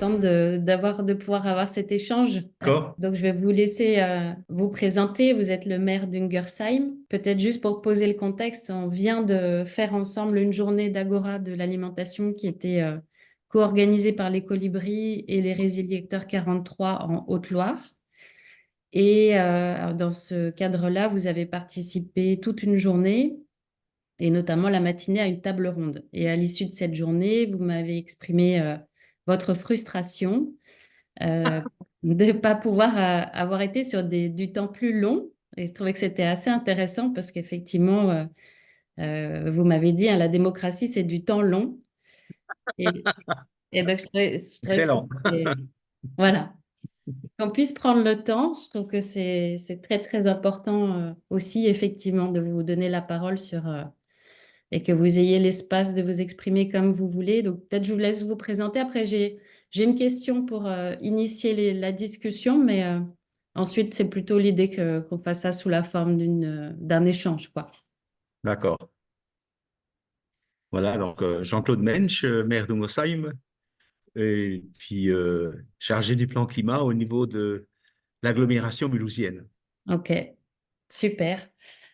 contente de pouvoir avoir cet échange. D'accord? Donc, je vais vous laisser vous présenter. Vous êtes le maire d'Ungersheim. Peut-être juste pour poser le contexte, on vient de faire ensemble une journée d'Agora de l'alimentation qui était co-organisée par les Colibris et les Résiliecteurs 43 en Haute-Loire. Et dans ce cadre-là, vous avez participé toute une journée et notamment la matinée à une table ronde. Et à l'issue de cette journée, vous m'avez exprimé votre frustration euh, de ne pas pouvoir avoir été sur du temps plus long. Et je trouvais que c'était assez intéressant parce qu'effectivement, vous m'avez dit, hein, la démocratie, c'est du temps long. Et, et donc, je trouvais que Excellent. c'était... Voilà. Qu'on puisse prendre le temps, je trouve que c'est très, très important aussi, effectivement, de vous donner la parole et que vous ayez l'espace de vous exprimer comme vous voulez. Donc, peut-être je vous laisse vous présenter. Après, j'ai une question pour initier la discussion, mais ensuite, c'est plutôt l'idée qu'on fasse ça sous la forme d'un échange, quoi. D'accord. Voilà, donc Jean-Claude Mensch, maire d'Ungosheim, et puis chargé du plan climat au niveau de l'agglomération mulhousienne. OK, super.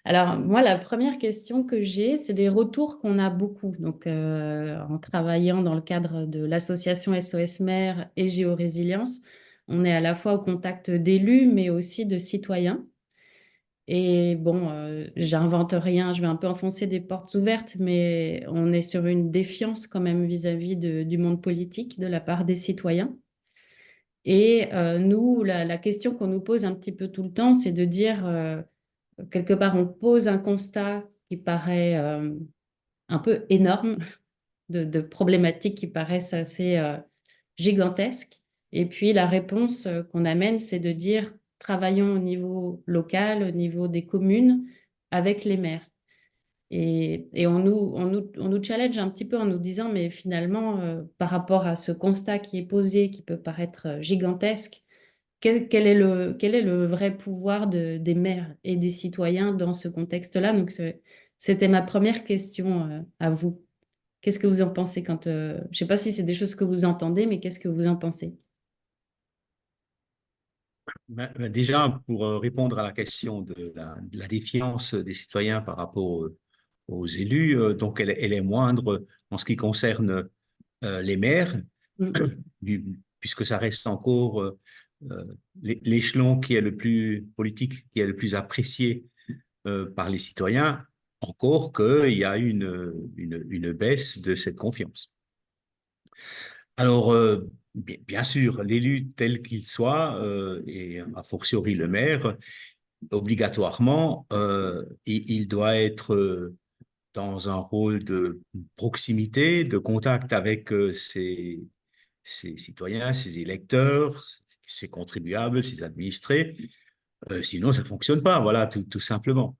Alors, moi, la première question que j'ai, c'est des retours qu'on a beaucoup. Donc, en travaillant dans le cadre de l'association SOS Mère et Géorésilience, on est à la fois au contact d'élus, mais aussi de citoyens. Et bon, j'invente rien, je vais un peu enfoncer des portes ouvertes, mais on est sur une défiance quand même vis-à-vis du monde politique de la part des citoyens. Et nous, la question qu'on nous pose un petit peu tout le temps, c'est de dire, quelque part, on pose un constat qui paraît un peu énorme, de problématiques qui paraissent assez gigantesques. Et puis la réponse qu'on amène, c'est de dire, travaillons au niveau local, au niveau des communes, avec les maires. Et on nous challenge un petit peu en nous disant, mais finalement, par rapport à ce constat qui est posé, qui peut paraître gigantesque, quel est le vrai pouvoir des maires et des citoyens dans ce contexte-là? Donc, c'était ma première question à vous. Qu'est-ce que vous en pensez quand... je ne sais pas si c'est des choses que vous entendez, mais qu'est-ce que vous en pensez? Déjà, pour répondre à la question de la défiance des citoyens par rapport aux élus, donc elle est moindre en ce qui concerne les maires, Mm. puisque ça reste encore euh, l'échelon qui est le plus politique, qui est le plus apprécié par les citoyens, encore qu'il y a une baisse de cette confiance. Alors, bien sûr, l'élu tel qu'il soit, et a fortiori le maire, obligatoirement, il doit être dans un rôle de proximité, de contact avec ses citoyens, ses électeurs, ses contribuables, ses administrés. Sinon, ça fonctionne pas, voilà, tout simplement.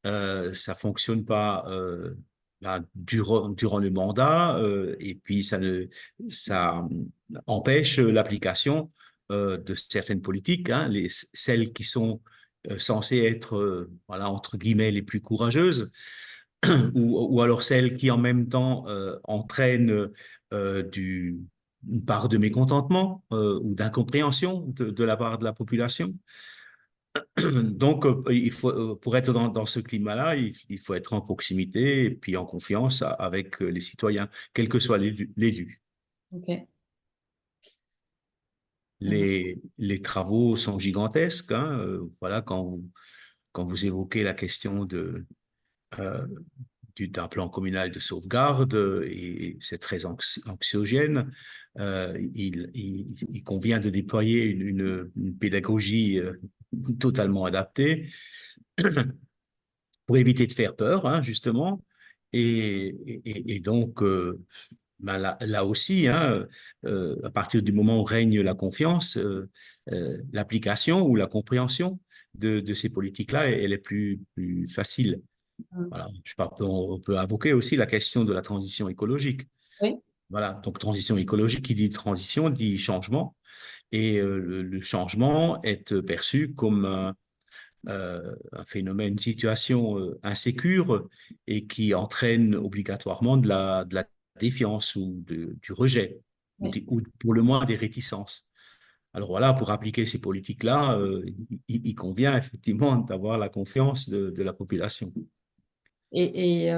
Ça fonctionne pas durant le mandat, et puis ça empêche l'application de certaines politiques, hein, celles qui sont censées être, voilà, entre guillemets, les plus courageuses, ou alors celles qui en même temps entraînent une part de mécontentement ou d'incompréhension de la part de la population. Donc, pour être dans ce climat-là, il faut être en proximité et puis en confiance avec les citoyens, quel que soit l'élu. Ok. Les travaux sont gigantesques, hein, voilà, quand vous évoquez la question euh, d'un plan communal de sauvegarde, et c'est très anxiogène. Il convient de déployer une pédagogie totalement adaptée pour éviter de faire peur, hein, justement. Et donc, ben là aussi, hein, à partir du moment où règne la confiance, l'application ou la compréhension de ces politiques-là, elle est plus facile. Mm. Voilà. Je sais pas, on peut invoquer aussi la question de la transition écologique. Oui. Voilà. Donc, transition écologique, qui dit transition, dit changement. Et le changement est perçu comme un phénomène, une situation insécure et qui entraîne obligatoirement de la défiance ou du rejet. Oui. ou pour le moins des réticences. Alors voilà, pour appliquer ces politiques-là, il convient effectivement d'avoir la confiance de la population. Et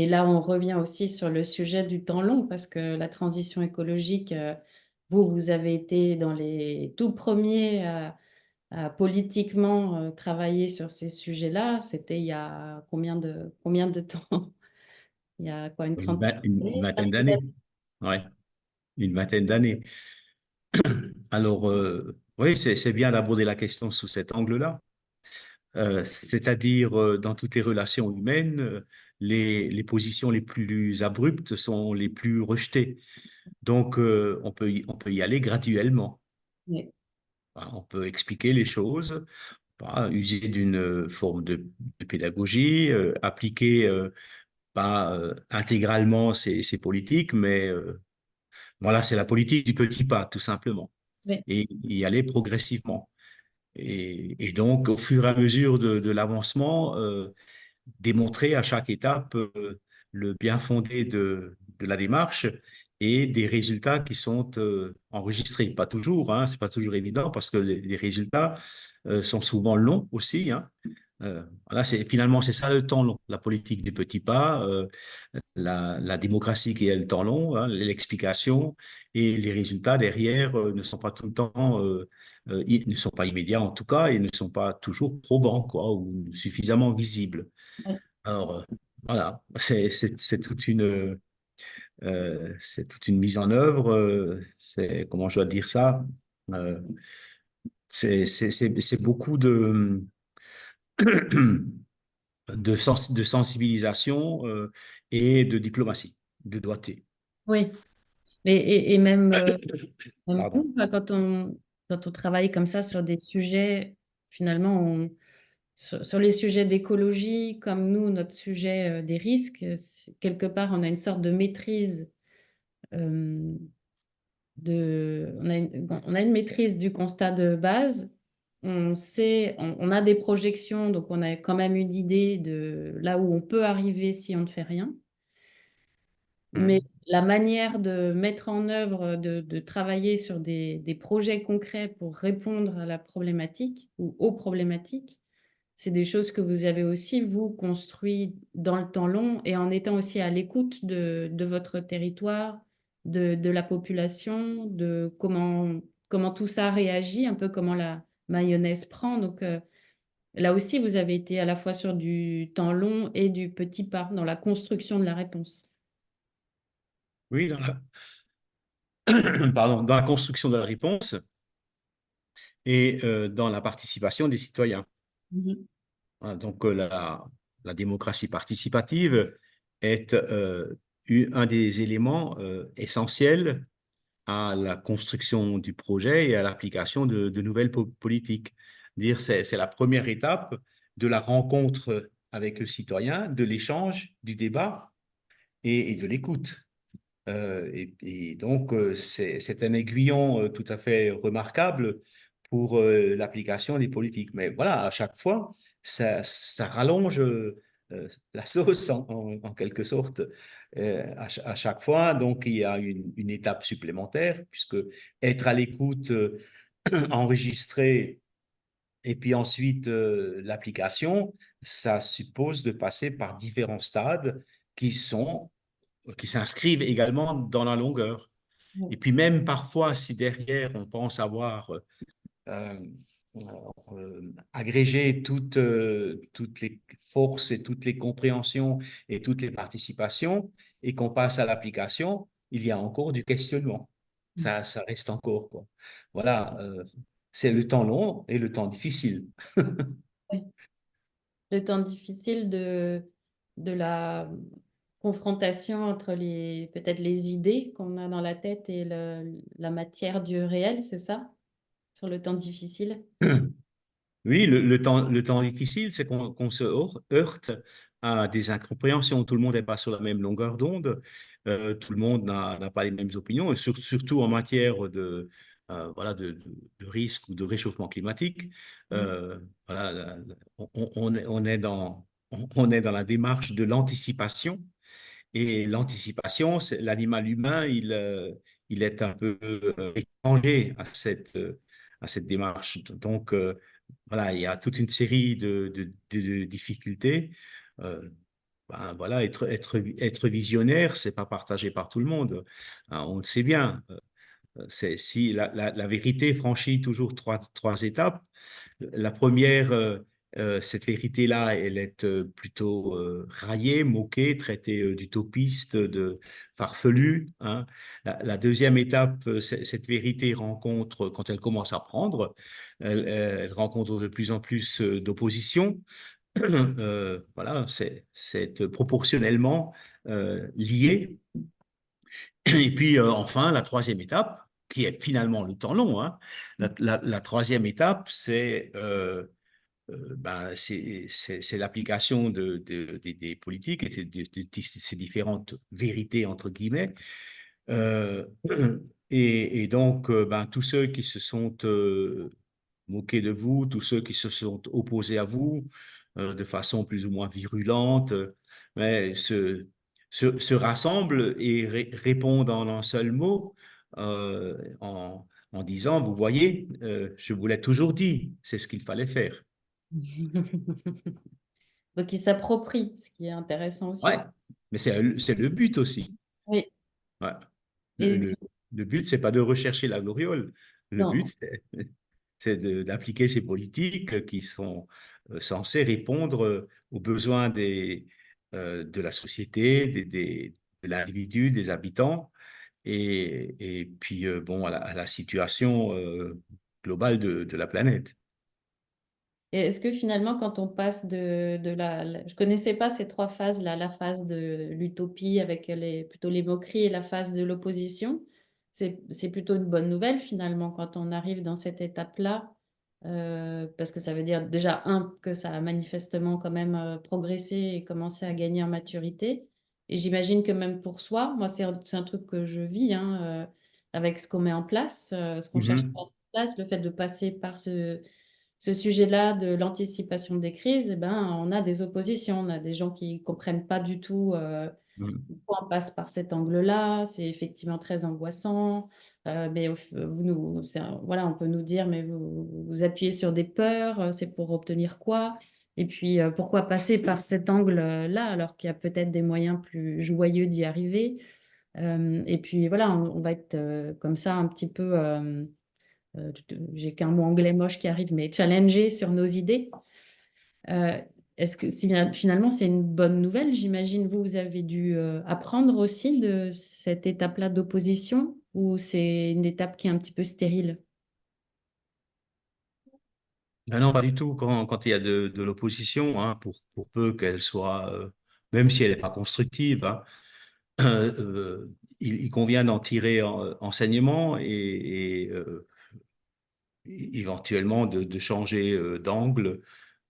là, on revient aussi sur le sujet du temps long, parce que la transition écologique, vous avez été dans les tout premiers à politiquement travailler sur ces sujets-là. C'était il y a combien de temps? Il y a quoi, une trentaine Une d'années? vingtaine d'années. Ouais, une vingtaine d'années. Alors, oui, c'est bien d'aborder la question sous cet angle-là. C'est-à-dire, dans toutes les relations humaines, les positions les plus abruptes sont les plus rejetées. Donc, on peut y aller graduellement. Oui, Hein. On peut expliquer les choses, user d'une forme de pédagogie, appliquer pas intégralement ces politiques, mais voilà, c'est la politique du petit pas, tout simplement, oui, et y aller progressivement. Et donc, au fur et à mesure de l'avancement, démontrer à chaque étape le bien fondé de la démarche et des résultats qui sont enregistrés. Pas toujours, hein, c'est pas toujours évident parce que les résultats sont souvent longs aussi. Hein. Voilà, finalement, c'est ça le temps long, la politique du petit pas, la démocratie qui est le temps long, hein, l'explication et les résultats derrière ne sont pas tout le temps, ne sont pas immédiats en tout cas et ne sont pas toujours probants quoi, ou suffisamment visibles. oui, Alors, voilà, c'est toute une mise en œuvre, comment je dois dire ça? Euh, c'est beaucoup de sensibilisation et de diplomatie, de doigté. oui. Et même, même Pardon. nous, enfin, quand on travaille comme ça sur des sujets, finalement, sur les sujets d'écologie, comme nous, notre sujet des risques, quelque part, on a une sorte de maîtrise euh, on a une maîtrise du constat de base. On sait, on a des projections, donc on a quand même une idée de là où on peut arriver si on ne fait rien. Mais Mhm. la manière de mettre en œuvre, de travailler sur des projets concrets pour répondre à la problématique ou aux problématiques, c'est des choses que vous avez aussi, vous, construit dans le temps long et en étant aussi à l'écoute de votre territoire, de la population, de comment tout ça réagit, un peu comment la mayonnaise prend. Donc là aussi, vous avez été à la fois sur du temps long et du petit pas dans la construction de la réponse. Oui, pardon, dans la construction de la réponse et dans la participation des citoyens. Mhm. Hein, donc, la démocratie participative est un des éléments essentiels à la construction du projet et à l'application de nouvelles politiques. Dire, c'est la première étape de la rencontre avec le citoyen, de l'échange, du débat et de l'écoute. Et donc, c'est un aiguillon tout à fait remarquable pour l'application des politiques. Mais voilà, à chaque fois, ça rallonge la sauce en quelque sorte. À chaque fois, donc, il y a une étape supplémentaire, puisque être à l'écoute, enregistrer, et puis ensuite l'application, ça suppose de passer par différents stades qui sont qui s'inscrivent également dans la longueur. Et puis même parfois, si derrière on pense avoir euh, agrégé toutes les forces et toutes les compréhensions et toutes les participations et qu'on passe à l'application, il y a encore du questionnement. Ça reste encore, quoi. Voilà, c'est le temps long et le temps difficile. Oui. Le temps difficile de la confrontation entre peut-être les idées qu'on a dans la tête et la matière du réel, c'est ça? Sur le temps difficile? Oui, le temps difficile, c'est qu'on se heurte à des incompréhensions. Tout le monde n'est pas sur la même longueur d'onde. Tout le monde n'a pas les mêmes opinions, et surtout en matière voilà, de risque ou de réchauffement climatique. Mm. Voilà, on est on est dans la démarche de l'anticipation. Et l'anticipation, l'animal humain, il est un peu étranger à cette démarche. Donc, voilà, il y a toute une série de difficultés. Euh, ben, voilà, être visionnaire, c'est pas partagé par tout le monde. Hein, on le sait bien. C'est si la vérité franchit toujours trois étapes. La première, cette vérité-là, elle est plutôt raillée, moquée, traitée d'utopiste, de farfelue. Hein. La deuxième étape, cette vérité rencontre, quand elle commence à prendre, elle rencontre de plus en plus d'opposition. Voilà, c'est proportionnellement lié. Et puis enfin, la troisième étape, qui est finalement le temps long, hein, la troisième étape, c'est l'application des politiques et de ces différentes vérités, entre guillemets. Euh, et donc, ben, tous ceux qui se sont moqués de vous, tous ceux qui se sont opposés à vous de façon plus ou moins virulente, mais se rassemblent et répondent en un seul mot en disant, vous voyez, je vous l'ai toujours dit, c'est ce qu'il fallait faire. Donc, ils s'approprient, ce qui est intéressant Ouais, aussi. mais c'est le but aussi. Oui. Ouais. Le, Et le, le but, c'est pas de rechercher la gloriole. Le but, non. c'est d'appliquer ces politiques qui sont censées répondre aux besoins de la société, de l'individu, des habitants, et puis bon, à la situation globale de la planète. Et est-ce que finalement, quand on passe je connaissais pas ces trois phases là, la phase de l'utopie avec plutôt les moqueries et la phase de l'opposition, c'est plutôt une bonne nouvelle finalement quand on arrive dans cette étape-là, parce que ça veut dire déjà, que ça a manifestement quand même progressé et commencé à gagner en maturité. Et j'imagine que même pour soi, moi, c'est un truc que je vis, hein, avec ce qu'on met en place, ce qu'on cherche à Mhm. mettre en place, le fait de passer par ce sujet-là de l'anticipation des crises, eh ben, on a des oppositions, on a des gens qui ne comprennent pas du tout Mhm. pourquoi on passe par cet angle-là. C'est effectivement très angoissant. Mais voilà, on peut nous dire, mais vous appuyez sur des peurs, c'est pour obtenir quoi? Et puis, pourquoi passer par cet angle-là alors qu'il y a peut-être des moyens plus joyeux d'y arriver? Et puis, voilà, on va être comme ça un petit peu j'ai qu'un mot anglais moche qui arrive, mais challenger sur nos idées. Euh, Est-ce que finalement c'est une bonne nouvelle? J'imagine vous avez dû apprendre aussi de cette étape-là d'opposition ou c'est une étape qui est un petit peu stérile? Ben non, pas du tout. Quand il y a de l'opposition, hein, pour peu qu'elle soit, même si elle n'est pas constructive, hein, il convient d'en tirer enseignement et éventuellement de changer d'angle,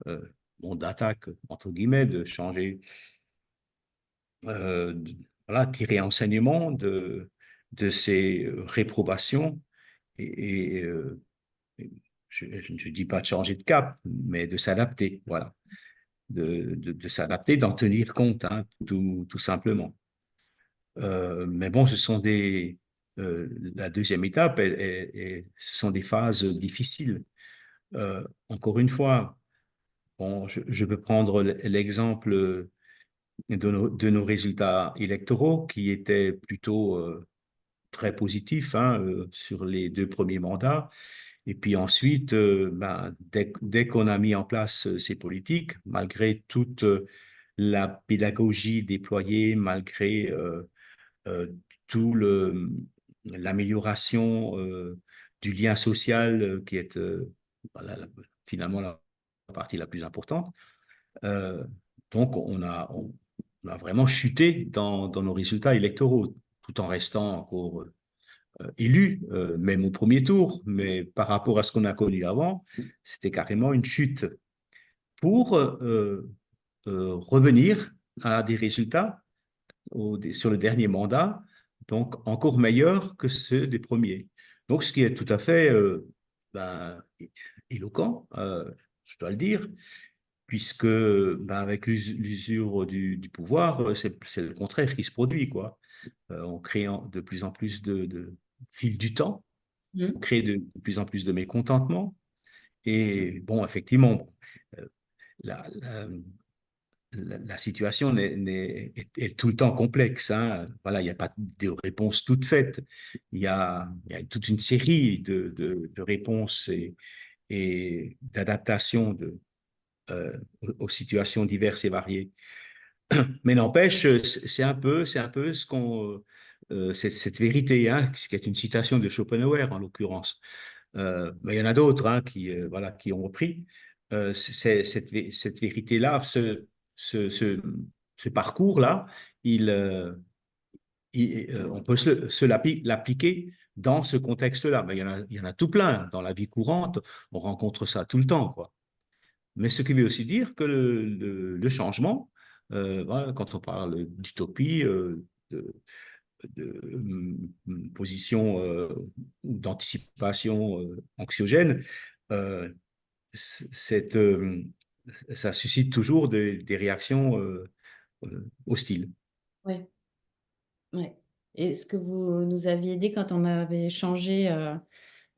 euh, bon, d'attaque, entre guillemets, de changer, voilà, tirer enseignement de ces réprobations et je ne dis pas de changer de cap, mais de s'adapter, voilà, de s'adapter, d'en tenir compte, hein, tout simplement. Mais bon, la deuxième étape, ce sont des phases difficiles. Encore une fois, bon, je peux prendre l'exemple de nos résultats électoraux qui étaient plutôt très positifs hein, sur les deux premiers mandats. Et puis ensuite, ben, dès qu'on a mis en place ces politiques, malgré toute la pédagogie déployée, malgré euh, tout l'amélioration du lien social qui est voilà, finalement la partie la plus importante. Euh, donc, on a vraiment chuté dans nos résultats électoraux, tout en restant encore élu, même au premier tour. Mais par rapport à ce qu'on a connu avant, c'était carrément une chute pour revenir à des résultats sur le dernier mandat, donc encore meilleurs que ceux des premiers. Donc, ce qui est tout à fait ben, éloquent, je dois le dire, puisque ben, avec l'usure du pouvoir, c'est le contraire qui se produit, quoi. En créant de plus en plus fil du temps, Mhm. crée de plus en plus de mécontentement. Et bon, effectivement, euh, la, la, la situation est tout le temps complexe, hein. Voilà, il n'y a pas de réponse toute faite. Il y a toute une série de réponses et d'adaptations aux situations diverses et variées. Mais n'empêche, c'est un peu ce cette vérité, hein, qui est une citation de Schopenhauer en l'occurrence. Mais il y en a d'autres, hein, voilà, qui ont repris. Cette vérité-là, ce, ce, ce parcours-là, il, euh, on peut l'appliquer dans ce contexte-là. Mais il y en a tout plein. Dans la vie courante, on rencontre ça tout le temps, quoi. Mais ce qui veut aussi dire que le changement, voilà, quand on parle d'utopie, position d'anticipation anxiogène, euh, cette, ça suscite toujours des réactions hostiles. Ouais, ouais. Et ce que vous nous aviez dit quand on avait échangé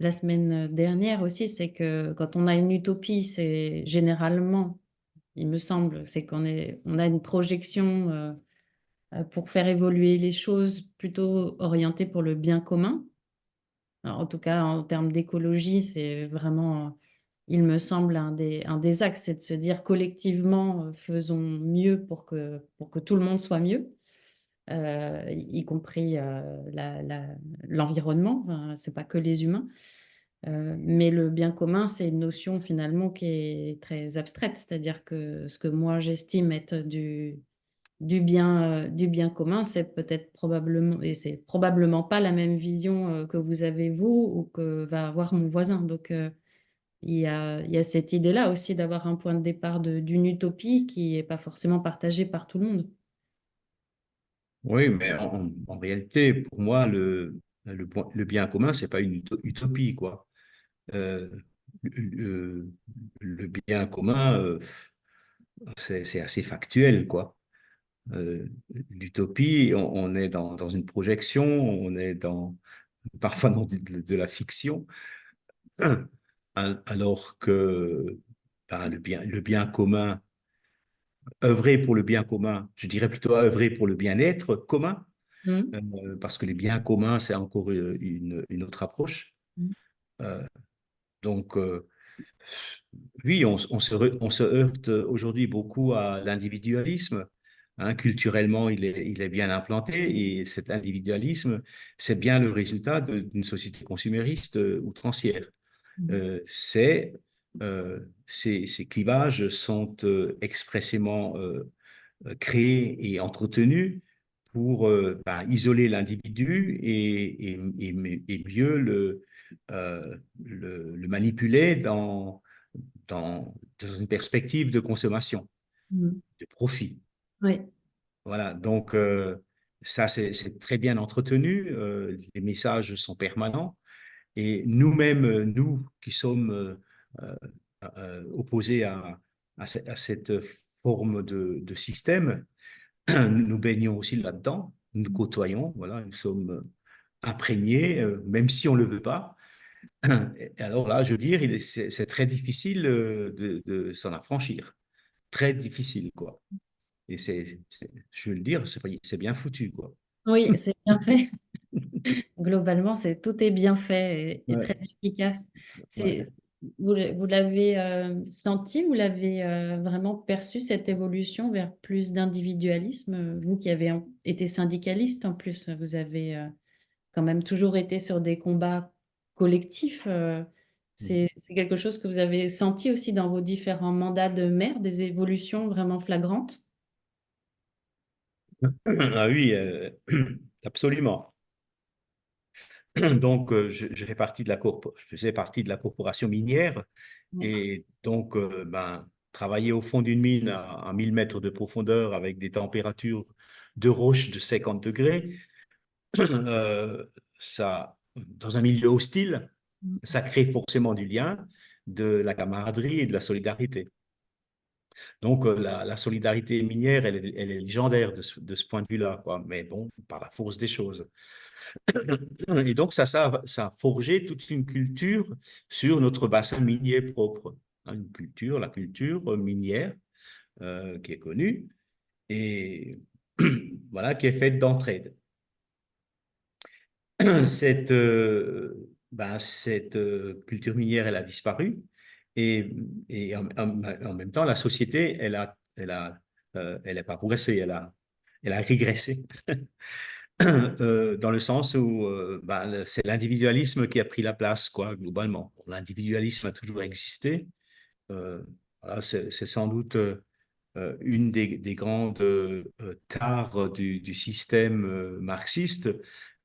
la semaine dernière aussi, c'est que quand on a une utopie, c'est généralement, il me semble, c'est on a une projection pour faire évoluer les choses plutôt orientée pour le bien commun. Alors, en tout cas, en termes d'écologie, c'est vraiment, il me semble, un des axes, c'est de se dire collectivement, faisons mieux pour que tout le monde soit mieux, y compris l'environnement. Enfin, c'est pas que les humains. Mais le bien commun, c'est une notion finalement qui est très abstraite, c'est-à-dire que ce que moi j'estime être du bien commun, c'est peut-être probablement, et c'est probablement pas la même vision que vous avez vous ou que va avoir mon voisin. Donc, il y a cette idée-là aussi d'avoir un point de départ d'une utopie qui n'est pas forcément partagée par tout le monde. Oui, mais en réalité, pour moi, le bien commun, c'est pas une utopie, quoi. Euh, le, le bien commun, c'est assez factuel, quoi. L'utopie, on est dans une projection, on est parfois dans de la fiction, alors que ben, le bien commun, œuvrer pour le bien commun, je dirais plutôt œuvrer pour le bien-être commun, Mhm. parce que les biens communs, c'est encore une autre approche. Euh, donc, oui, on se heurte aujourd'hui beaucoup à l'individualisme. Hein, culturellement, il est bien implanté et cet individualisme, c'est bien le résultat d'une société consumériste outrancière. Mhm. Ces clivages sont expressément créés et entretenus pour ben, isoler l'individu et mieux le manipuler dans une perspective de consommation, Mhm. de profit. Oui. Voilà, donc ça, c'est très bien entretenu, les messages sont permanents, et nous-mêmes, nous qui sommes euh, opposés à cette forme de système, nous baignons aussi là-dedans, nous côtoyons, voilà, nous sommes imprégnés, même si on ne le veut pas. Et alors là, je veux dire, c'est très difficile de s'en affranchir. Très difficile, quoi. Et je veux le dire, c'est bien foutu, quoi. Oui, c'est bien fait. Globalement, tout est bien fait et Ouais, très efficace. ouais. C'est, vous l'avez senti, vous l'avez vraiment perçu, cette évolution vers plus d'individualisme? Vous qui avez été syndicaliste en plus, vous avez quand même toujours été sur des combats collectifs. C'est quelque chose que vous avez senti aussi dans vos différents mandats de maire, des évolutions vraiment flagrantes? Ah oui, absolument. Donc, je fais partie je faisais partie de la corporation minière Oui. et donc, ben, travailler au fond d'une mine à 1000 mètres de profondeur avec des températures de roche de 50 degrés, euh, ça, dans un milieu hostile, ça crée forcément du lien, de la camaraderie et de la solidarité. Donc, la solidarité minière, elle est légendaire de ce point de vue-là, quoi. Mais bon, par la force des choses. Et donc, ça a forgé toute une culture sur notre bassin minier propre. Une culture, la culture minière qui est connue et voilà, qui est faite d'entraide. Cette, cette culture minière, elle a disparu et en même temps, la société, elle n'a pas progressé, elle a régressé. Dans le sens où c'est l'individualisme qui a pris la place, quoi, globalement. L'individualisme a toujours existé. Euh, voilà, c'est sans doute une des grandes tares du système marxiste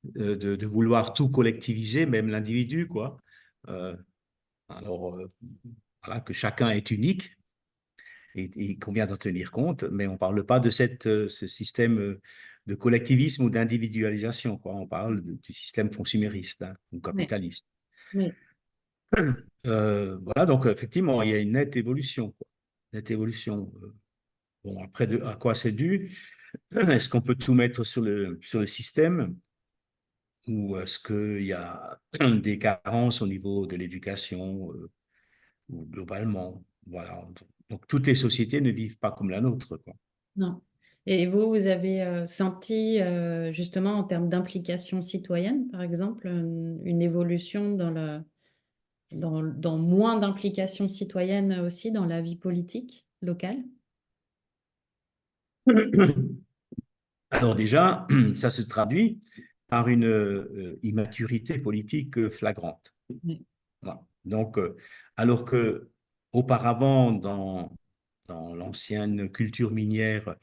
de vouloir tout collectiviser, même l'individu, quoi. Euh, alors, voilà, que chacun est unique et il convient d'en tenir compte, mais on ne parle pas de ce système de collectivisme ou d'individualisation, quoi. On parle du système consumériste hein, ou Oui, capitaliste. oui. Voilà, donc effectivement, il y a une nette évolution, quoi. Nette évolution. Bon, après, à quoi c'est dû? Est-ce qu'on peut tout mettre sur le système ou est-ce qu'il y a des carences au niveau de l'éducation ou globalement? Voilà. Donc, toutes les sociétés ne vivent pas comme la nôtre, quoi. Non. Et vous, vous avez senti justement en termes d'implication citoyenne, par exemple, une évolution dans moins d'implication citoyenne aussi dans la vie politique locale? Alors déjà, ça se traduit par une immaturité politique flagrante. Oui. Voilà. Donc, alors que auparavant, dans l'ancienne culture minière,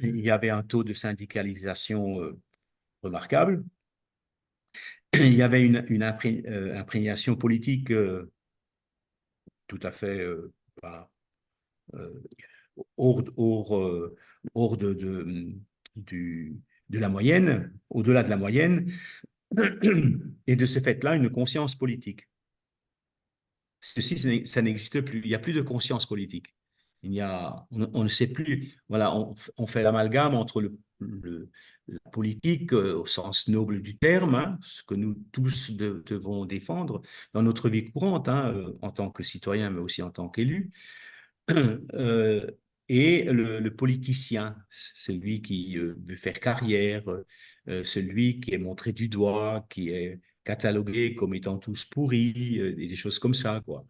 il y avait un taux de syndicalisation remarquable, il y avait une imprégnation politique tout à fait bah, euh, hors, hors du, de la moyenne, au-delà de la moyenne, et de ce fait-là, une conscience politique. Ceci, ça n'existe plus. Il n'y a plus de conscience politique. On ne sait plus. Voilà, on fait l'amalgame entre la politique au sens noble du terme, hein, ce que nous tous devons défendre dans notre vie courante, hein, en tant que citoyen, mais aussi en tant qu'élu, euh, et le politicien, celui qui veut faire carrière, celui qui est montré du doigt, qui est catalogué comme étant tous pourris, et des choses comme ça, quoi.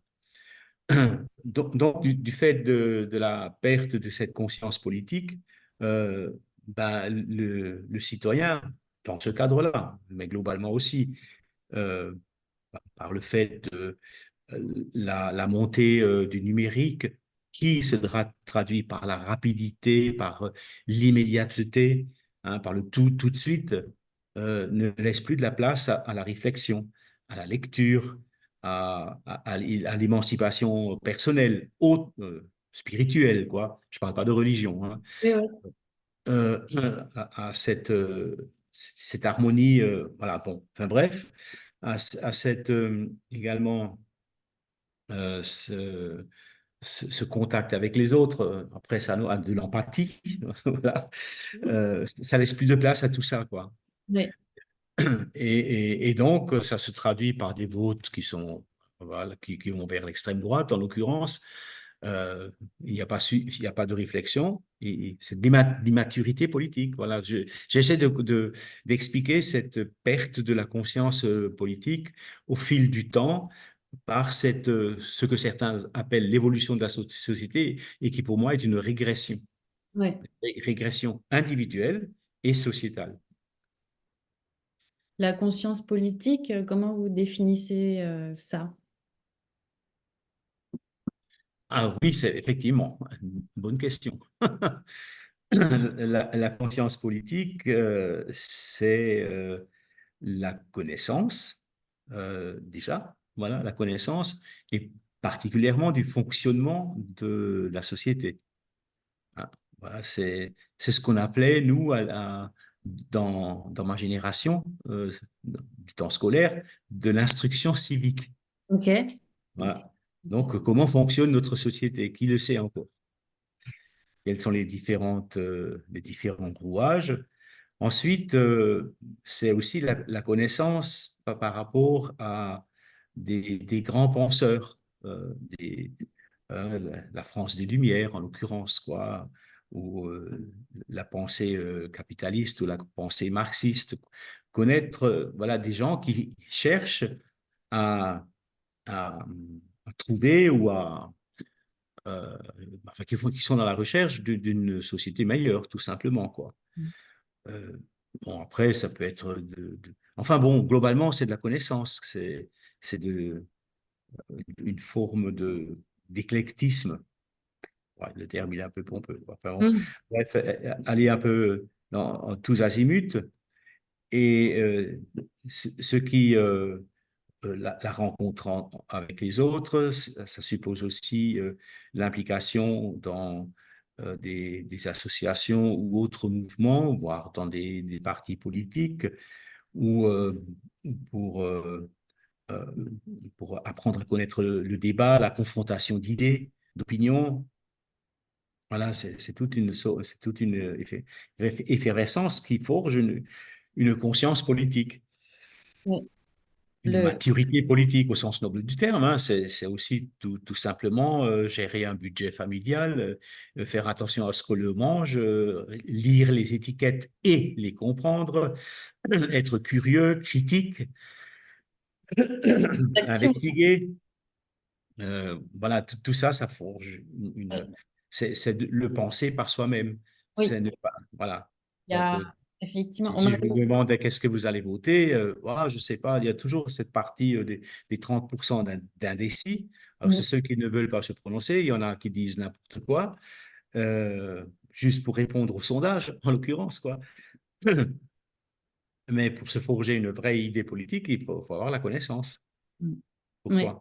Donc, du fait de la perte de cette conscience politique, euh, le citoyen, dans ce cadre-là, mais globalement aussi, euh, par le fait de la montée du numérique, qui se traduit par la rapidité, par l'immédiateté, hein, par le tout de suite, ne laisse plus de la place à la réflexion, à la lecture, à l'émancipation personnelle, haute, spirituelle, quoi. Je parle pas de religion, hein. Oui, oui. À cette harmonie, voilà, bon, enfin bref, à cette également ce, ce contact avec les autres. Après, ça a de l'empathie, voilà. Ça laisse plus de place à tout ça, quoi. Oui. Et donc, ça se traduit par des votes qui sont, voilà, qui vont vers l'extrême droite, en l'occurrence. Il n'y a pas il y a pas de réflexion. Et c'est d'immaturité politique. Voilà. J'essaie d'expliquer cette perte de la conscience politique au fil du temps par ce que certains appellent l'évolution de la société et qui pour moi est une Oui. régression individuelle et sociétale. La conscience politique, comment vous définissez ça? Ah oui, c'est effectivement une bonne question. La conscience politique, c'est la connaissance, déjà, voilà, la connaissance, et particulièrement du fonctionnement de la société. Ah, voilà, c'est ce qu'on appelait, nous, dans ma génération, du temps scolaire, de l'instruction civique. Ok. Voilà. Donc, comment fonctionne notre société? Qui le sait encore? Quels sont les différents rouages? Ensuite, c'est aussi la connaissance par rapport à des grands penseurs, la France des Lumières en l'occurrence, quoi, ou la pensée capitaliste ou la pensée marxiste. Connaître, voilà, des gens qui cherchent à, à, à trouver ou euh, enfin, qui sont dans la recherche d'une société meilleure, tout simplement, quoi. Euh, bon, après, ça peut être enfin bon, globalement, c'est de la connaissance, c'est une forme d'éclectisme. Ouais, le terme, il est un peu pompeux, quoi. Enfin, bon, Mm. bref, aller un peu en tous azimuts. Et ce qui, la rencontre avec les autres, ça suppose aussi l'implication dans des associations ou autres mouvements, voire dans des partis politiques, ou pour, euh, euh, pour apprendre à connaître le débat, la confrontation d'idées, d'opinions. Voilà, c'est toute une effervescence qui forge une conscience politique. Ouais. Une Le, maturité politique au sens noble du terme, hein. C'est aussi tout simplement gérer un budget familial, faire attention à ce que l'on mange, lire les étiquettes et les comprendre, être curieux, critique, l'action. investiguer. Voilà, tout ça, ça forge Ouais. c'est le penser par soi-même. Oui, C'est ne pas, voilà. il y Donc, a effectivement, si, on si a, je vous demande qu'est-ce que vous allez voter, voilà, je sais pas, il y a toujours cette partie des 30% d'indécis. Alors, c'est ceux qui ne veulent pas se prononcer, il y en a qui disent n'importe quoi, juste pour répondre au sondage, en l'occurrence, quoi. Mais pour se forger une vraie idée politique, faut avoir la connaissance. oui. Pourquoi?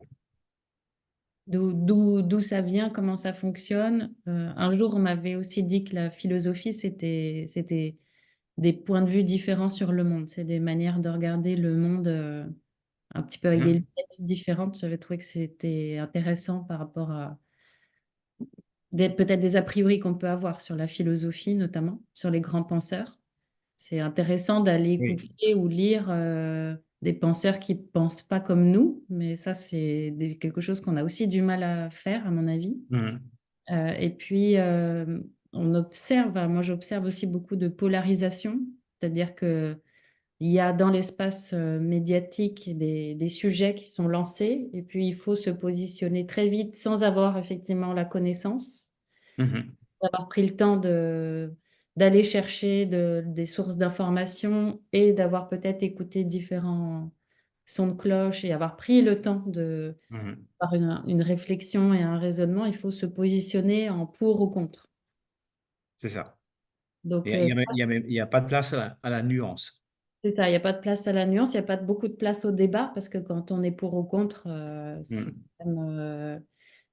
D'où ça vient, comment ça fonctionne. Un jour, on m'avait aussi dit que la philosophie, c'était des points de vue différents sur le monde. C'est des manières de regarder le monde un petit peu avec des Mhm. lunettes différentes. J'avais trouvé que c'était intéressant par rapport à peut-être des a priori qu'on peut avoir sur la philosophie, notamment sur les grands penseurs. C'est intéressant d'aller Oui. écouter ou lire des penseurs qui pensent pas comme nous, mais ça, c'est quelque chose qu'on a aussi du mal à faire, à mon avis. Mhm. Et puis, on observe, moi j'observe aussi beaucoup de polarisation, c'est-à-dire que il y a dans l'espace médiatique des sujets qui sont lancés, et puis il faut se positionner très vite sans avoir effectivement la connaissance, Mhm. d'avoir pris le temps d'aller chercher des sources d'informations et d'avoir peut-être écouté différents sons de cloche et avoir pris le temps de Mhm. par une réflexion et un raisonnement, il faut se positionner en pour ou contre. C'est ça. Donc, Il y a pas de place à la nuance. c'est ça, il n'y a pas de place à la nuance, il n'y a pas beaucoup de place au débat, parce que quand on est pour ou contre, Mhm.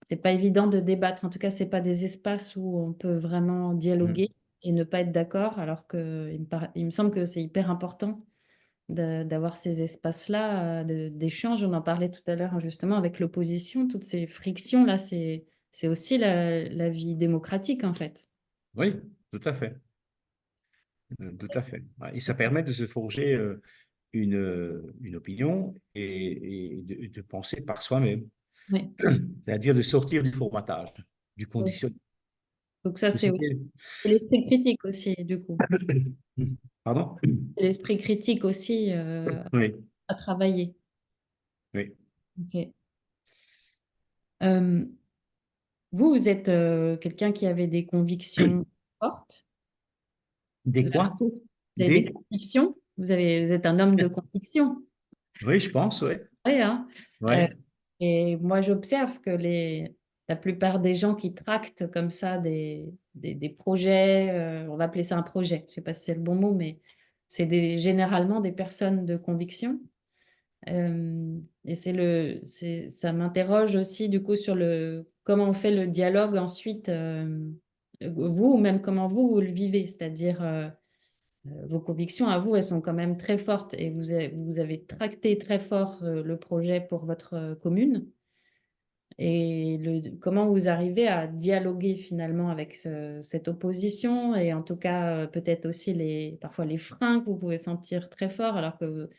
c'est pas évident de débattre. En tout cas, c'est pas des espaces où on peut vraiment Mhm. dialoguer et ne pas être d'accord, alors que il me semble que c'est hyper important d'avoir ces espaces-là d'échange. On en parlait tout à l'heure, hein, justement, avec l'opposition, toutes ces frictions-là, c'est aussi la vie démocratique, en fait. Oui, tout à fait. Tout à fait. Ouais. Et ça permet de se forger une opinion et de penser par soi-même. Oui. C'est-à-dire de sortir du formatage, du Oui. conditionnement. Donc ça, Parce que c'est c'était... c'est l'esprit critique aussi, du coup. Pardon? C'est l'esprit critique aussi Oui, à travailler. oui. Ok. Euh, vous êtes quelqu'un qui avait des convictions fortes. Des Là, quoi? vous avez des Des? convictions. Vous êtes un homme de conviction. Oui, je pense, oui. Oui, hein. Euh, Oui. et moi, j'observe que la plupart des gens qui tractent comme ça des projets, on va appeler ça un projet, je ne sais pas si c'est le bon mot, mais c'est généralement des personnes de conviction. Et ça m'interroge aussi du coup sur comment on fait le dialogue ensuite, vous, ou même comment vous le vivez, c'est-à-dire vos convictions à vous, elles sont quand même très fortes et vous avez tracté très fort le projet pour votre commune. Et comment vous arrivez à dialoguer finalement avec cette opposition et en tout cas peut-être aussi parfois les freins que vous pouvez sentir très forts alors que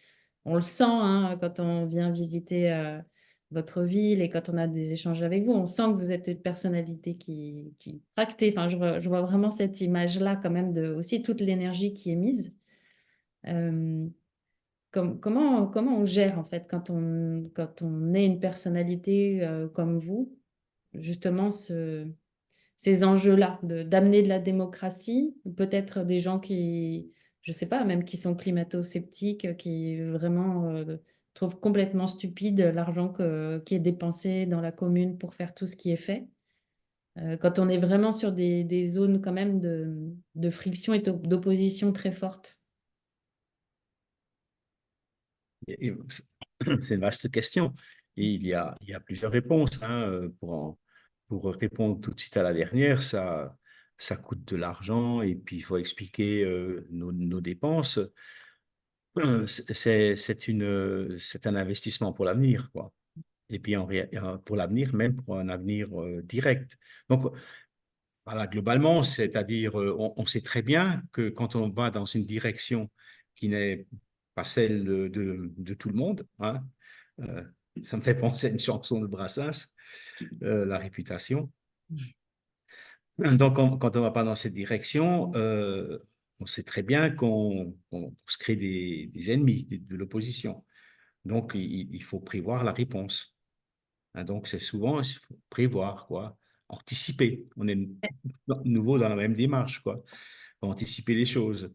on le sent hein, quand on vient visiter votre ville et quand on a des échanges avec vous, on sent que vous êtes une personnalité qui tractée. Enfin, je vois vraiment cette image-là quand même de aussi toute l'énergie qui est mise. Euh, comment on gère en fait quand on est une personnalité comme vous, justement ces enjeux-là, d'amener de la démocratie, peut-être des gens qui, je sais pas, même qui sont climato-sceptiques, qui vraiment trouvent complètement stupide l'argent qui est dépensé dans la commune pour faire tout ce qui est fait. Quand on est vraiment sur des zones quand même de friction et d'opposition très forte. Et c'est une vaste question. Et il y a plusieurs réponses. Hein, pour répondre tout de suite à la dernière, ça coûte de l'argent et puis il faut expliquer nos dépenses. C'est un investissement pour l'avenir, quoi. Et puis pour l'avenir, même pour un avenir direct. Donc, voilà, globalement, c'est-à-dire, on sait très bien que quand on va dans une direction qui n'est pas celle de tout le monde, hein, euh, ça me fait penser à une chanson de Brassens, La réputation. Donc, quand on ne va pas dans cette direction, on sait très bien qu'on se crée des ennemis de l'opposition. Donc, il faut prévoir la réponse. Hein, donc, c'est souvent, il faut prévoir, quoi, anticiper. On est nouveau dans la même démarche, quoi. Faut anticiper les choses.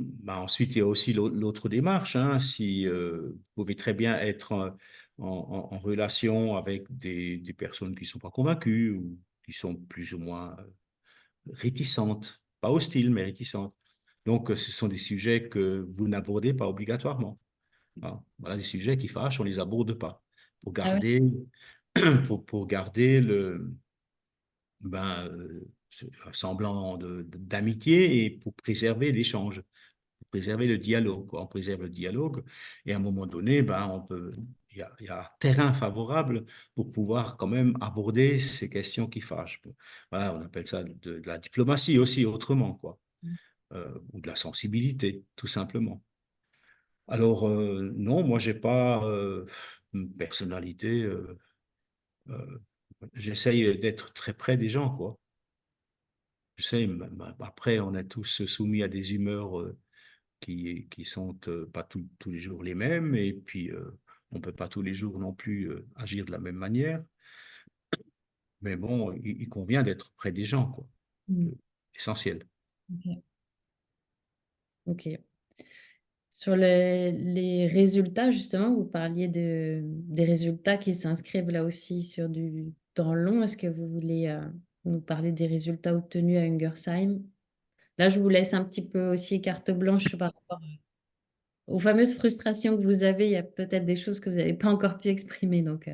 Bah, ensuite, il y a aussi l'autre démarche. Hein, si vous pouvez très bien être en relation avec des personnes qui ne sont pas convaincues ou qui sont plus ou moins réticentes, pas hostiles, mais réticentes. Donc, ce sont des sujets que vous n'abordez pas obligatoirement. Hein. Voilà des sujets qui fâchent, on ne les aborde pas pour Ah ouais. garder, pour garder ben, un semblant d'amitié et pour préserver l'échange, pour préserver le dialogue, quoi. On préserve le dialogue et à un moment donné, ben, il y a un terrain favorable pour pouvoir quand même aborder ces questions qui fâchent. Bon, voilà, on appelle ça de la diplomatie aussi, autrement, quoi. Ou de la sensibilité, tout simplement. Alors, non, moi, j'ai pas une personnalité. Euh, J'essaye d'être très près des gens, quoi. Je sais, après, on est tous soumis à des humeurs qui sont pas tous les jours les mêmes, et puis on peut pas tous les jours non plus agir de la même manière. Mais bon, il convient d'être près des gens, quoi. Mm. Euh, Essentiel. Ok. Ok. Sur les résultats, justement, vous parliez des résultats qui s'inscrivent là aussi sur du temps long. Est-ce que vous voulez nous parler des résultats obtenus à Hungersheim? Là, je vous laisse un petit peu aussi carte blanche par rapport aux fameuses frustrations que vous avez. Il y a peut-être des choses que vous n'avez pas encore pu exprimer. Donc,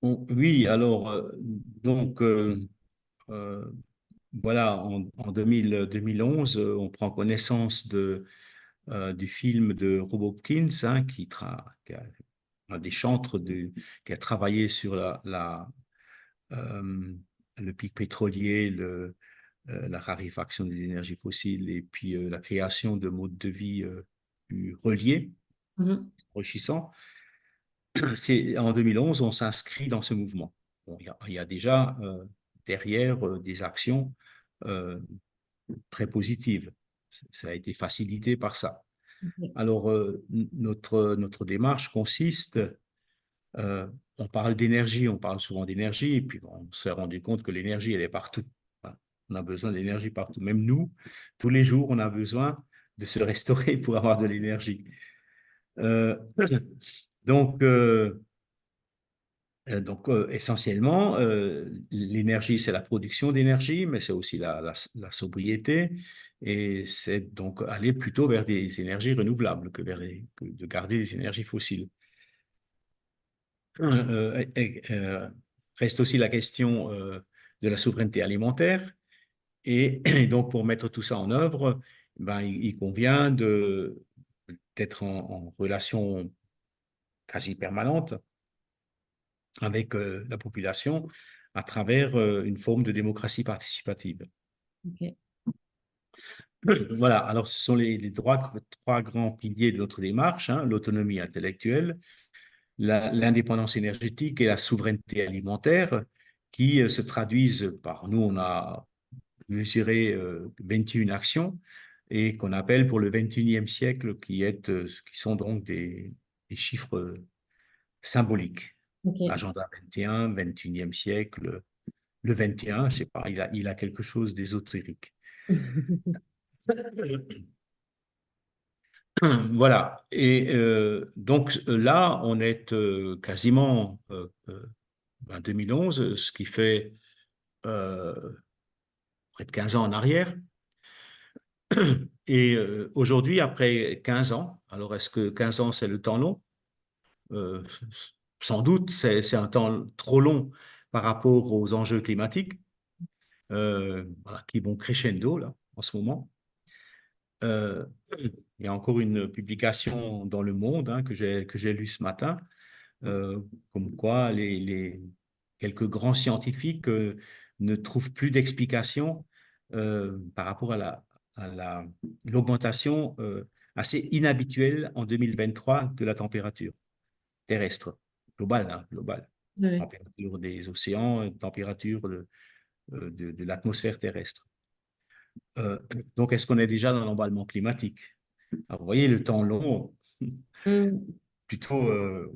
Oui, alors, donc, euh, voilà, en 2011, on prend connaissance du film de Rob Hopkins, hein, qui a un des chantres qui a travaillé sur euh, le pic pétrolier, la raréfaction des énergies fossiles et puis la création de modes de vie plus reliés, mhm, enrichissants. En 2011, on s'inscrit dans ce mouvement. Bon, il y a déjà derrière des actions euh, très positives. Ça a été facilité par ça. ok, Alors, notre démarche consiste, on parle d'énergie, on parle souvent d'énergie, et puis bon, on s'est rendu compte que l'énergie, elle est partout. Voilà. On a besoin d'énergie partout. Même nous, tous les jours, on a besoin de se restaurer pour avoir de l'énergie. Euh, donc, essentiellement, l'énergie, c'est la production d'énergie, mais c'est aussi la sobriété. Et c'est donc aller plutôt vers des énergies renouvelables que de garder des énergies fossiles. Reste aussi la question de la souveraineté alimentaire. Et donc, pour mettre tout ça en œuvre, ben, il convient d'être en relation quasi permanente avec la population à travers une forme de démocratie participative. Ok. Voilà, alors ce sont les trois grands piliers de notre démarche, hein, l'autonomie intellectuelle, l'indépendance énergétique et la souveraineté alimentaire, qui se traduisent par, nous, on a mesuré 21 actions et qu'on appelle pour le 21e siècle, qui sont donc des chiffres symbolique. Ok. Agenda 21, 21e siècle, le 21, je sais pas, il a quelque chose d'ésotérique. Voilà. Et donc là, on est quasiment en 2011, ce qui fait euh, près de 15 ans en arrière. Et aujourd'hui, après 15 ans, alors est-ce que 15 ans, c'est le temps long? Euh, Sans doute, c'est un temps trop long par rapport aux enjeux climatiques. Voilà, qui vont crescendo là, en ce moment. Euh, il y a encore une publication dans Le Monde hein, que j'ai lue ce matin, euh, comme quoi les quelques grands scientifiques ne trouvent plus d'explication par rapport à l'augmentation assez inhabituelle en 2023 de la température terrestre, globale, hein, globale. Ouais. Température des océans, température de l'atmosphère terrestre. Euh, donc, est-ce qu'on est déjà dans l'emballement climatique? Alors, vous voyez, le temps long, Mm. plutôt,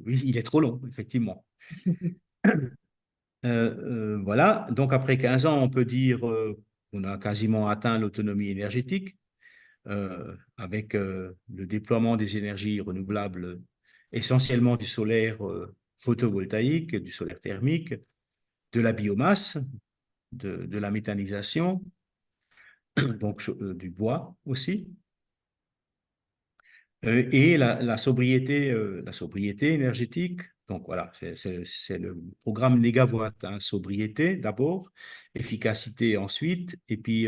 oui, il est trop long, effectivement. Voilà, donc après 15 ans, on peut dire qu'on a quasiment atteint l'autonomie énergétique avec le déploiement des énergies renouvelables, essentiellement du solaire photovoltaïque, du solaire thermique, de la biomasse, de la méthanisation, donc du bois aussi. Et la sobriété énergétique. Donc voilà, c'est le programme Négawatt, hein, sobriété d'abord, efficacité ensuite, et puis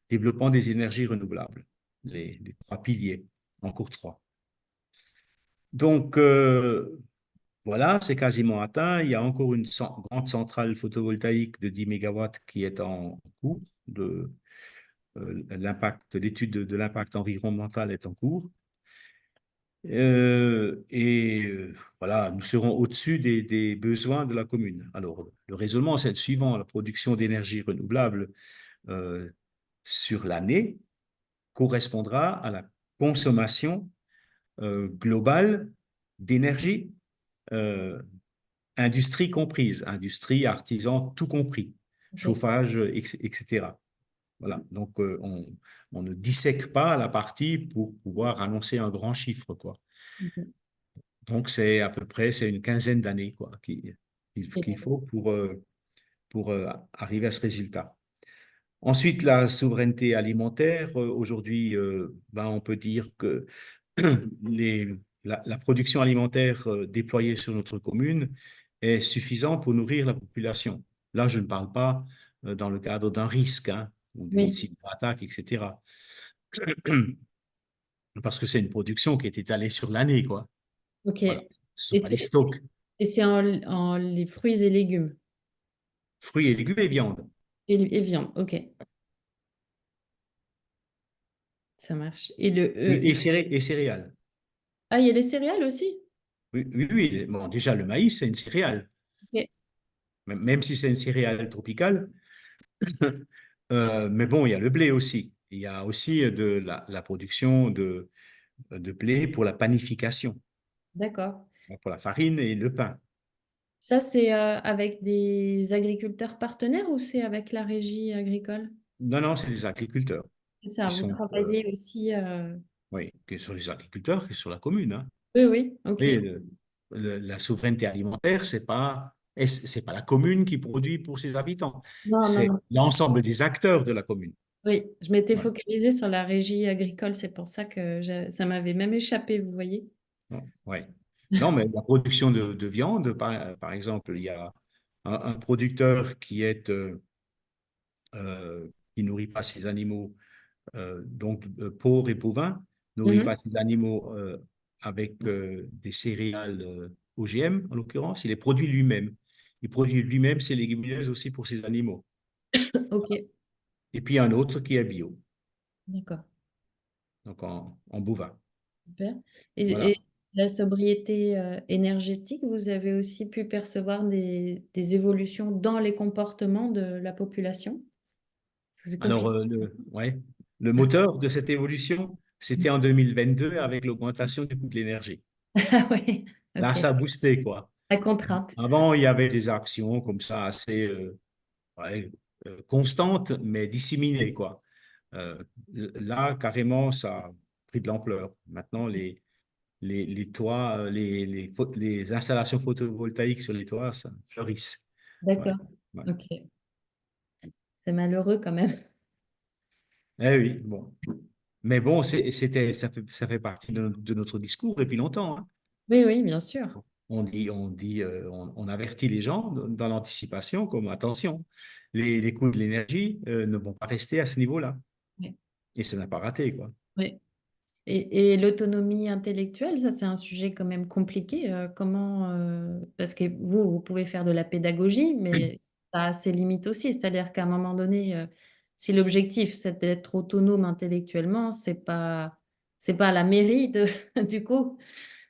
développement des énergies renouvelables, les trois piliers, encore trois. Donc voilà, c'est quasiment atteint. Il y a encore une grande centrale photovoltaïque de 10 mégawatts qui est en cours, l'étude de l'impact environnemental est en cours. Et voilà, nous serons au-dessus des besoins de la commune. Alors, le raisonnement, c'est le suivant. La production d'énergie renouvelable euh, sur l'année correspondra à la consommation globale d'énergie, euh, industrie comprise, industrie, artisan, tout compris, Ok. chauffage, etc. Voilà, donc on ne dissèque pas la partie pour pouvoir annoncer un grand chiffre, quoi. Ok. Donc, c'est à peu près, c'est une quinzaine d'années quoi, qu'il Et- faut pour arriver à ce résultat. Ensuite, la souveraineté alimentaire. Aujourd'hui, ben, on peut dire que les, la production alimentaire déployée sur notre commune est suffisante pour nourrir la population. Là, je ne parle pas dans le cadre d'un risque hein, ou d'une Oui, cyberattaque, etc. Parce que c'est une production qui est étalée sur l'année, quoi. ok. Voilà. Ce ne sont pas des Et, stocks. et c'est en les fruits et légumes Fruits et légumes et viande. et viande. Ok, ça marche. Et Et et céréales. ah, il y a les céréales aussi? Oui, oui, oui. Bon, déjà, le maïs, c'est une céréale. Ok, Même si c'est une céréale tropicale. Mais bon, il y a le blé aussi. Il y a aussi de la production de blé pour la panification, d'accord. pour la farine et le pain. Ça, c'est avec des agriculteurs partenaires ou c'est avec la régie agricole? Non, non, c'est des agriculteurs C'est ça, qui vous sont, travaillez aussi. oui, qui sont des agriculteurs qui sont sur la commune. Hein. Oui, oui, ok. Et la souveraineté alimentaire, c'est pas la commune qui produit pour ses habitants, Non, non, c'est non. l'ensemble des acteurs de la commune. Oui, je m'étais Voilà. focalisée sur la régie agricole, c'est pour ça que ça m'avait même échappé, vous voyez. Ouais. Non, mais la production de viande, par exemple, il y a un producteur qui nourrit pas ses animaux, donc porcs et bovins, nourrit Mhm. pas ses animaux avec des céréales OGM, en l'occurrence, il les produit lui-même. Il produit lui-même ses légumineuses aussi pour ses animaux. Ok, Et puis un autre qui est bio, d'accord. donc en bovin. Super. Voilà. Et la sobriété énergétique, vous avez aussi pu percevoir des évolutions dans les comportements de la population? Parce que c'est Alors, compliqué. ouais, le moteur de cette évolution, c'était en 2022 avec l'augmentation du coût de l'énergie. Ah oui, Là, ok. ça a boosté, quoi. La contrainte. Avant, il y avait des actions comme ça assez ouais, constantes, mais disséminées, quoi. Euh, Là, carrément, ça a pris de l'ampleur. Maintenant, les toits, les installations photovoltaïques sur les toits, ça fleurissent. Ouais, D'accord. ouais. Ok. C'est malheureux quand même. Eh oui, bon. Mais bon, ça fait partie de notre discours depuis longtemps, hein. Oui, oui, bien sûr. On avertit les gens dans l'anticipation, comme attention, les coûts de l'énergie ne vont pas rester à ce niveau-là. Oui. Et ça n'a pas raté, quoi. Oui. Et l'autonomie intellectuelle, ça c'est un sujet quand même compliqué. Parce que vous pouvez faire de la pédagogie, mais ça a ses limites aussi. C'est-à-dire qu'à un moment donné, si l'objectif c'est d'être autonome intellectuellement, c'est pas à la mairie du coup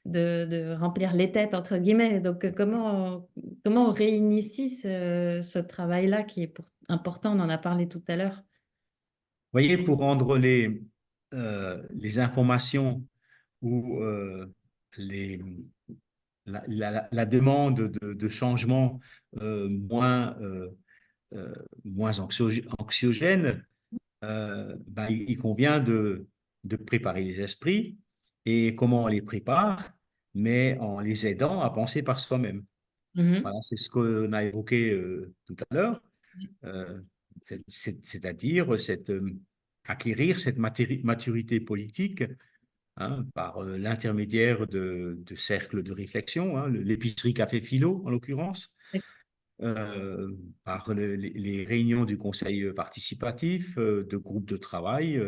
de remplir les têtes entre guillemets. Donc comment on réinitie ce travail-là qui est important, on en a parlé tout à l'heure. Voyez, pour rendre les informations ou les, la demande de changement moins, moins anxiogène, ben, il convient de préparer les esprits. Et comment on les prépare? Mais en les aidant à penser par soi-même. Mhm. Voilà, c'est ce qu'on a évoqué tout à l'heure, euh, c'est-à-dire acquérir cette maturité politique, hein, par l'intermédiaire de cercles de réflexion, hein, l'épicerie café philo en l'occurrence, par les réunions du conseil participatif, de groupes de travail,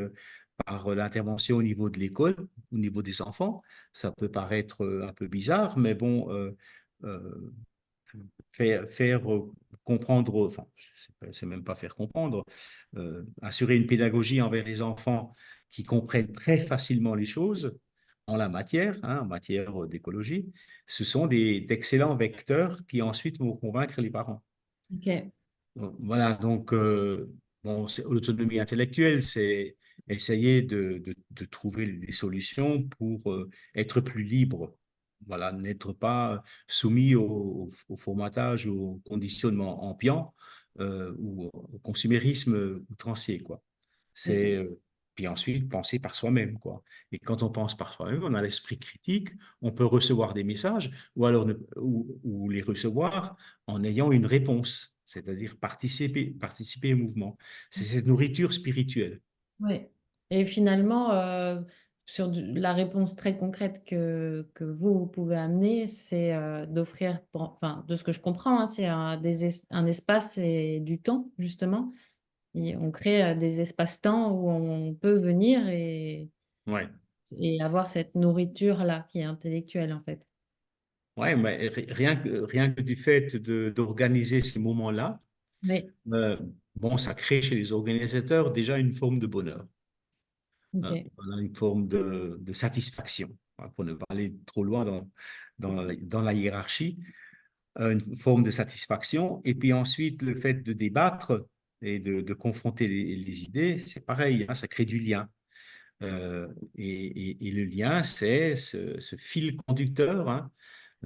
par l'intervention au niveau de l'école, au niveau des enfants. Ça peut paraître un peu bizarre, mais bon, euh, faire comprendre, enfin, c'est même pas faire comprendre, assurer une pédagogie envers les enfants qui comprennent très facilement les choses en la matière, hein, en matière d'écologie, ce sont d'excellents vecteurs qui ensuite vont convaincre les parents. Ok. Voilà, donc bon, l'autonomie intellectuelle, c'est essayer de trouver des solutions pour être plus libre. Voilà, n'être pas soumis au formatage, au conditionnement ambiant ou au consumérisme outrancier, quoi. C'est puis ensuite penser par soi-même, quoi. Et quand on pense par soi-même, on a l'esprit critique, on peut recevoir des messages ou alors ou les recevoir en ayant une réponse, c'est-à-dire participer au mouvement. C'est cette nourriture spirituelle. Oui. Et finalement, la réponse très concrète que vous pouvez amener, c'est d'offrir, enfin, de ce que je comprends, hein, c'est un espace et du temps, justement. Et on crée des espaces-temps où on peut venir Ouais. et avoir cette nourriture-là qui est intellectuelle, en fait. Ouais, mais rien que du fait d'organiser ces moments-là, Oui, euh, bon, ça crée chez les organisateurs déjà une forme de bonheur, hein. ok. On a une forme de satisfaction, hein, pour ne pas aller trop loin dans la hiérarchie, une forme de satisfaction. Et puis ensuite, le fait de débattre et de confronter les idées, c'est pareil, hein, ça crée du lien. Et le lien, c'est ce fil conducteur, hein,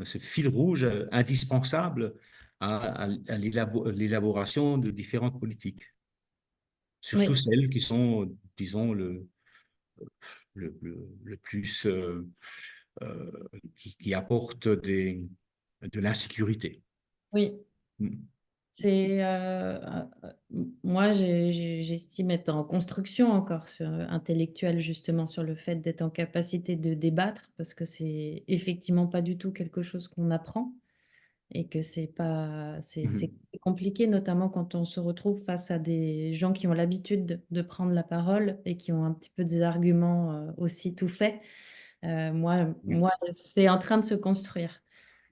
ce fil rouge indispensable à l'élaboration de différentes politiques, surtout Oui, celles qui sont, disons, le plus, euh, qui apportent de l'insécurité. oui. Mm. Moi, j'estime être en construction encore intellectuelle, justement, sur le fait d'être en capacité de débattre, parce que c'est effectivement pas du tout quelque chose qu'on apprend et que c'est Mhm. compliqué, notamment quand on se retrouve face à des gens qui ont l'habitude de prendre la parole et qui ont un petit peu des arguments aussi tout faits. Oui. Moi, c'est en train de se construire.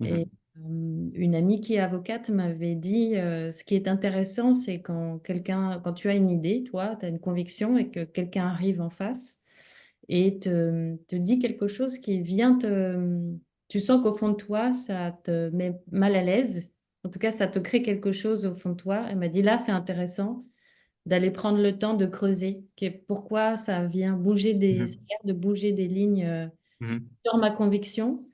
Et Mhm. une amie qui est avocate m'avait dit, ce qui est intéressant, c'est quand tu as une idée, toi, tu as une conviction et que quelqu'un arrive en face et te dit quelque chose qui vient tu sens qu'au fond de toi, ça te met mal à l'aise. En tout cas, ça te crée quelque chose au fond de toi. Elle m'a dit, là, c'est intéressant d'aller prendre le temps de creuser. Pourquoi ça vient ça Mhm. a l'air de bouger des lignes Mhm. sur ma conviction,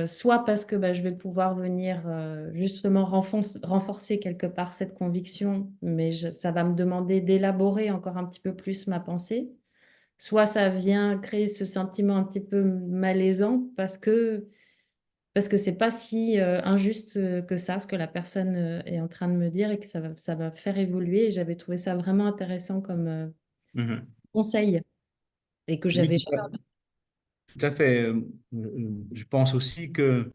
soit parce que bah, je vais pouvoir venir justement renforcer quelque part cette conviction, mais ça va me demander d'élaborer encore un petit peu plus ma pensée. Soit ça vient créer ce sentiment un petit peu malaisant parce que c'est pas si injuste que ça, ce que la personne est en train de me dire et que ça va faire évoluer. Et j'avais trouvé ça vraiment intéressant comme Mhm. conseil et que Oui, j'avais. tout à fait. Je pense aussi que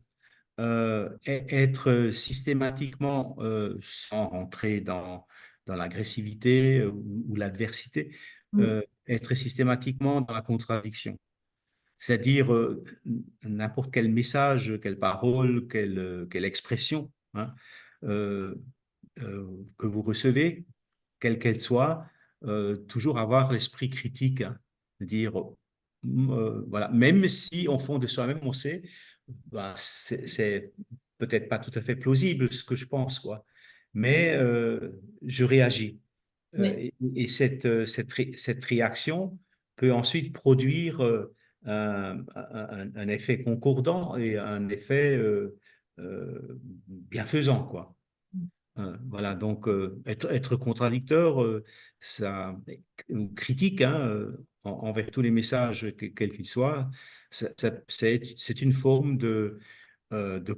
être systématiquement, sans rentrer dans l'agressivité ou l'adversité, Mm. être systématiquement dans la contradiction. C'est-à-dire n'importe quel message, quelle parole, quelle expression, hein, euh, que vous recevez, quelle qu'elle soit, toujours avoir l'esprit critique, hein, dire, voilà, même si au fond de soi-même, on sait, bah, c'est peut-être pas tout à fait plausible ce que je pense, quoi, mais je réagis. Oui, Et cette réaction peut ensuite produire un effet concordant et un effet bienfaisant, quoi. Voilà, donc être contradicteur, ça, ou critique hein, envers tous les messages, quels qu'ils soient, c'est une forme de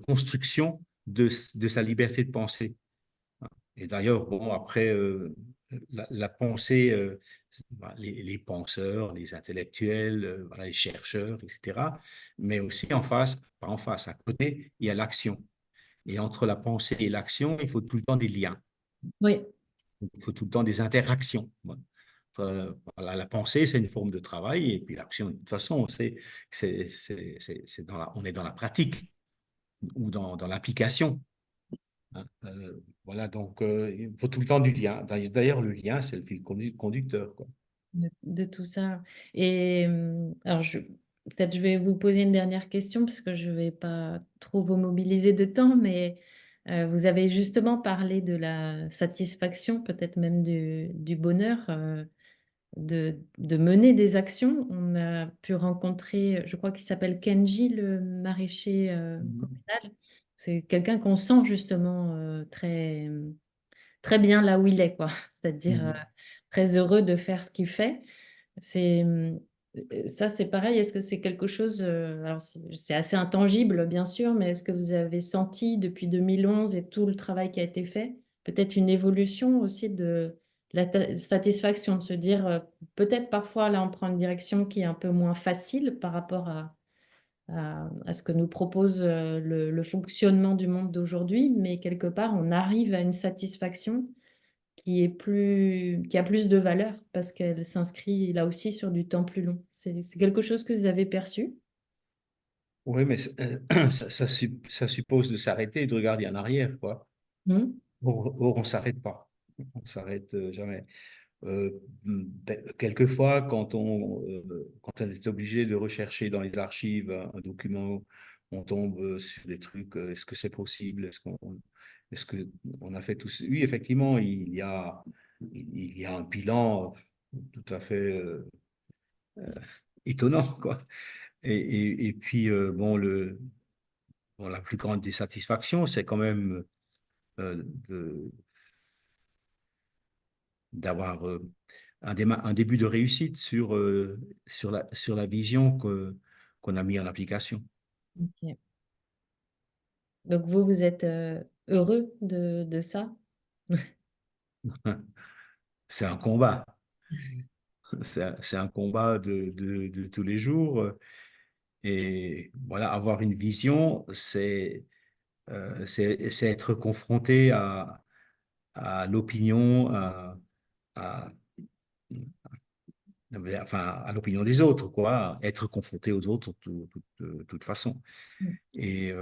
construction de sa liberté de penser. Et d'ailleurs, bon, après, la pensée, voilà, les penseurs, les intellectuels, voilà, les chercheurs, etc., mais aussi en face, pas en face, à côté, il y a l'action. Et entre la pensée et l'action, il faut tout le temps des liens. oui, Il faut tout le temps des interactions. Voilà. Voilà, la pensée, c'est une forme de travail, et puis l'action, de toute façon, on est dans la pratique ou dans l'application. Hein. Voilà, donc il faut tout le temps du lien. D'ailleurs, le lien, c'est le fil conducteur, quoi. de tout ça. Et alors, peut-être je vais vous poser une dernière question parce que je ne vais pas trop vous mobiliser de temps, mais vous avez justement parlé de la satisfaction, peut-être même du bonheur de mener des actions. On a pu rencontrer, je crois qu'il s'appelle Kenji, le maraîcher Mhm. communal. C'est quelqu'un qu'on sent justement très bien là où il est, quoi. C'est-à-dire Mhm. très heureux de faire ce qu'il fait. C'est ça, c'est pareil. Est-ce que c'est quelque chose, alors c'est assez intangible, bien sûr, mais est-ce que vous avez senti depuis 2011 et tout le travail qui a été fait, peut-être une évolution aussi de la satisfaction, de se dire peut-être parfois là on prend une direction qui est un peu moins facile par rapport à ce que nous propose le fonctionnement du monde d'aujourd'hui, mais quelque part on arrive à une satisfaction qui a plus de valeur parce qu'elle s'inscrit là aussi sur du temps plus long. C'est quelque chose que vous avez perçu? Oui, mais ça suppose de s'arrêter et de regarder en arrière, quoi. Hmm. Or, on s'arrête pas. On s'arrête jamais. Quelquefois, quand on est obligé de rechercher dans les archives un document, on tombe sur des trucs, est-ce que c'est possible? Est-ce que on a fait tout ça? Oui, effectivement, il y a un bilan tout à fait étonnant, quoi. Et puis, bon, la plus grande des satisfactions, c'est quand même de d'avoir un début de réussite sur la vision qu'on a mis en application. Ok. Donc vous, vous êtes heureux de ça? C'est un combat. C'est un combat de tous les jours. Et voilà, avoir une vision, c'est être confronté à l'opinion, à enfin, à l'opinion des autres, quoi, être confronté aux autres de toute façon. Mm. Et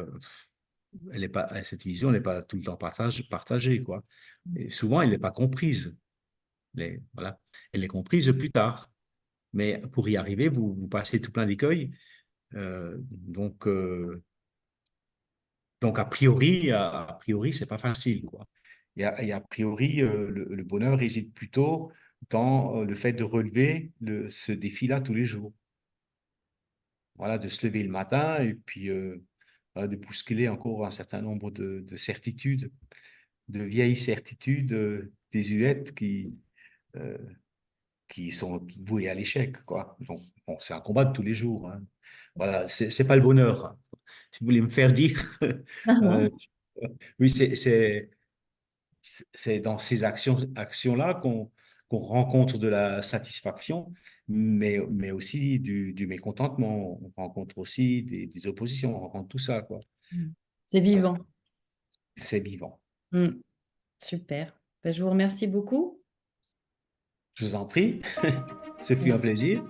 elle est pas, cette vision n'est pas tout le temps partagée, quoi. Et souvent, elle n'est pas comprise. Voilà. Elle est comprise plus tard. Mais pour y arriver, vous passez tout plein d'écueils. Donc, a priori, c'est pas facile, quoi. A priori, le bonheur réside plutôt dans le fait de relever ce défi-là tous les jours. Voilà, de se lever le matin et puis voilà, de bousculer encore un certain nombre de certitudes, de vieilles certitudes désuètes euh, qui sont vouées à l'échec, quoi. Donc, bon, c'est un combat de tous les jours, hein. Voilà, c'est pas le bonheur, hein. Si vous voulez me faire dire, Non, euh, non. oui, c'est dans ces actions-là qu'on rencontre de la satisfaction, mais aussi du mécontentement. On rencontre aussi des oppositions, on rencontre tout ça, quoi. Mm. C'est Voilà. vivant. C'est vivant. Mm. Super. Ben, je vous remercie beaucoup. Je vous en prie, ce fut un plaisir.